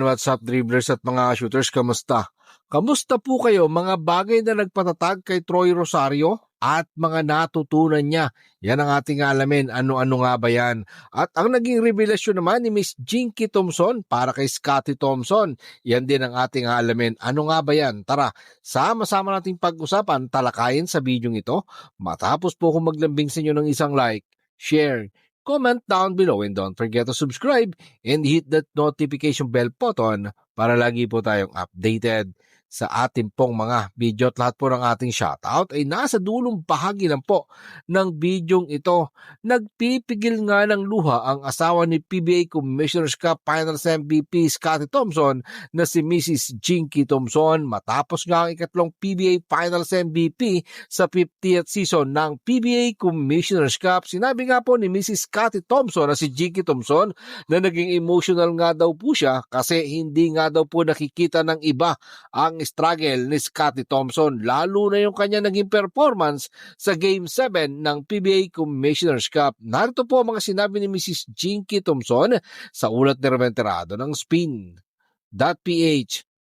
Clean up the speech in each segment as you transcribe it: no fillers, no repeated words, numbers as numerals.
what's up dribblers at mga shooters, kamusta? Kamusta po kayo mga bagay na nagpatatag kay Troy Rosario at mga natutunan niya? Yan ang ating alamin, ano-ano nga ba yan? At ang naging revelasyon naman ni Miss Jinky Thompson para kay Scottie Thompson, yan din ang ating alamin. Ano nga ba yan? Tara, sama-sama nating pag-usapan, talakayin sa video ito. Matapos po akong maglambing sa inyo ng isang like, share, comment down below and don't forget to subscribe and hit that notification bell button para lagi po tayong updated sa ating pong mga video at lahat po ng ating shoutout ay nasa dulong bahagi lang po ng bidyong ito. Nagpipigil nga ng luha ang asawa ni PBA Commissioner's Cup Finals MVP Scottie Thompson na si Mrs. Jinky Thompson matapos nga ang ikatlong PBA Finals MVP sa 50th season ng PBA Commissioner's Cup. Sinabi nga po ni Mrs. Scottie Thompson na si Jinky Thompson na naging emotional nga daw po siya kasi hindi nga daw po nakikita ng iba ang struggle ni Scottie Thompson, lalo na yung kanya naging performance sa Game 7 ng PBA Commissioner's Cup. Narito po ang mga sinabi ni Mrs. Jinky Thompson sa ulat ni Reventerado ng Spin.ph.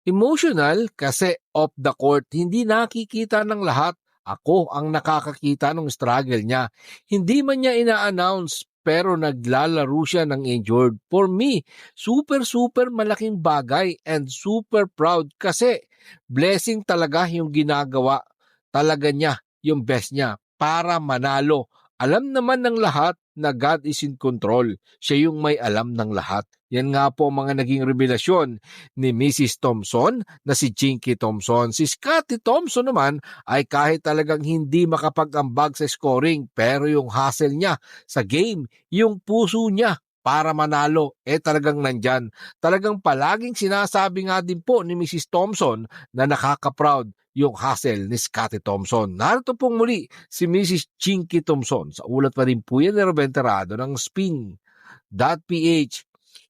Emotional kasi off the court, hindi nakikita ng lahat. Ako ang nakakakita ng struggle niya. Hindi man niya ina-announce pero naglalaro siya ng injured. For me, super malaking bagay and super proud kasi blessing talaga yung ginagawa talaga niya, yung best niya para manalo. Alam naman ng lahat na God is in control. Siya yung may alam ng lahat. Yan nga po mga naging revelasyon ni Mrs. Thompson na si Jinky Thompson. Si Scottie Thompson naman ay kahit talagang hindi makapag-ambag sa scoring pero yung hustle niya sa game, yung puso niya para manalo, talagang nandyan. Talagang palaging sinasabi nga din po ni Mrs. Thompson na nakaka-proud yung hustle ni Scottie Thompson. Narito pong muli si Mrs. Jinky Thompson. Sa ulat pa rin po yan ni Reventerado ng Spin.ph.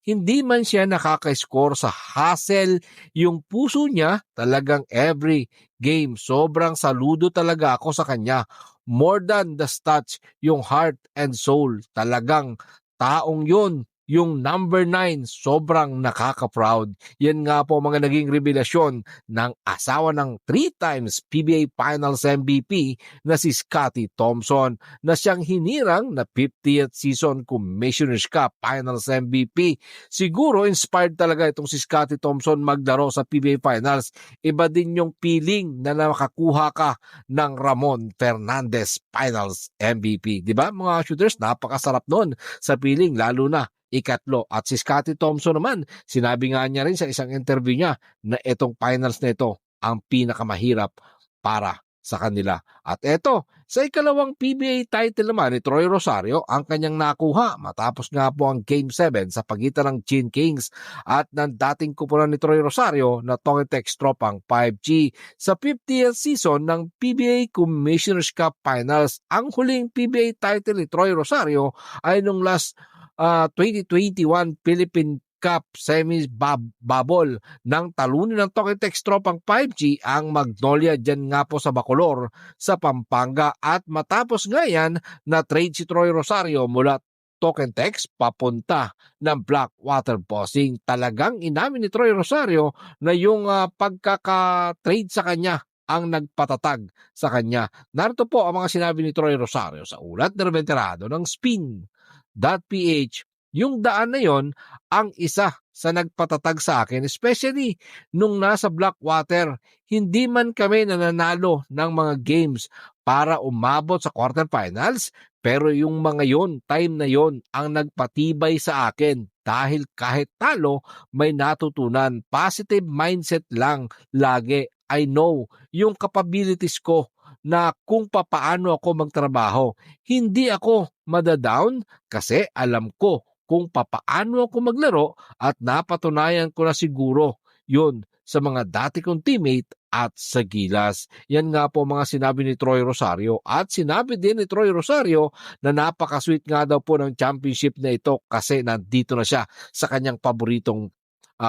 Hindi man siya nakaka-score sa hustle, yung puso niya talagang every game. Sobrang saludo talaga ako sa kanya. More than the stats, yung heart and soul. Talagang taong yun, yung number 9, sobrang nakaka-proud. Yan nga po mga naging revelasyon ng asawa ng 3 times PBA Finals MVP na si Scottie Thompson na siyang hinirang na 50th season Commissioner's Cup Finals MVP. Siguro inspired talaga itong si Scottie Thompson maglaro sa PBA Finals. Iba din yung feeling na nakakuha ka ng Ramon Fernandez Finals MVP. Diba mga shooters, napakasarap nun sa feeling lalo na ikatlo. At si Scottie Thompson naman, sinabi nga niya rin sa isang interview niya na itong finals na ito ang pinakamahirap para sa kanila. At eto, sa ikalawang PBA title naman ni Troy Rosario ang kanyang nakuha matapos nga po ang Game 7 sa pagitan ng Chin Kings at ng dating kupunan ni Troy Rosario na Tokitex Tropang 5G sa 50th season ng PBA Commissioner's Cup Finals. Ang huling PBA title ni Troy Rosario ay nung last 2021 Philippine Cup Semis Bubble nang talunin ng Tokitex Tropang 5G ang Magnolia dyan nga po sa Bacolor sa Pampanga. At matapos nga yan na trade si Troy Rosario mula Tokitex papunta ng Blackwater Bossing. Talagang inamin ni Troy Rosario na yung pagkaka-trade sa kanya ang nagpatatag sa kanya. Narito po ang mga sinabi ni Troy Rosario sa ulat na Reventerado ng Spin.ph. Yung daan na yon ang isa sa nagpatatag sa akin, especially nung nasa Blackwater. Hindi man kami nananalo ng mga games para umabot sa quarterfinals, pero yung mga yon, time na yon ang nagpatibay sa akin dahil kahit talo may natutunan. Positive mindset lang lagi. I know yung capabilities ko na kung papaano ako magtrabaho. Hindi ako madadown kasi alam ko kung papaano ako maglaro at napatunayan ko na siguro yun sa mga dati kong teammate at sa Gilas. Yan nga po mga sinabi ni Troy Rosario at sinabi din ni Troy Rosario na napaka-sweet nga daw po ng championship na ito kasi nandito na siya sa kanyang paboritong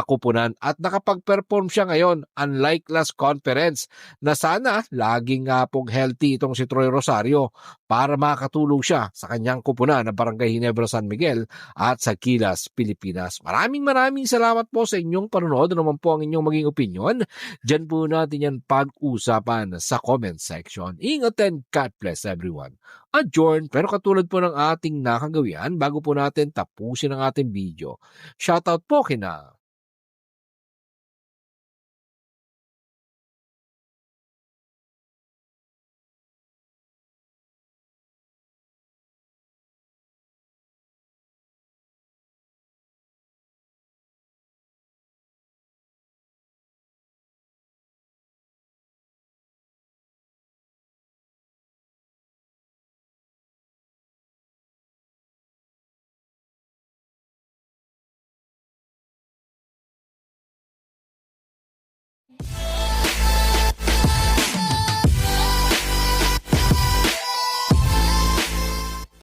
kupunan at nakapag-perform siya ngayon unlike last conference na sana laging pong healthy itong si Troy Rosario para makatulong siya sa kanyang kupunan ng Barangay Ginebra San Miguel at sa Gilas, Pilipinas. Maraming salamat po sa inyong panonood. Ano naman po ang inyong maging opinion? Diyan po natin yan pag-usapan sa comment section. Ingat and God bless everyone. Adjourn, pero katulad po ng ating nakagawian, bago po natin tapusin ang ating video, shoutout po kina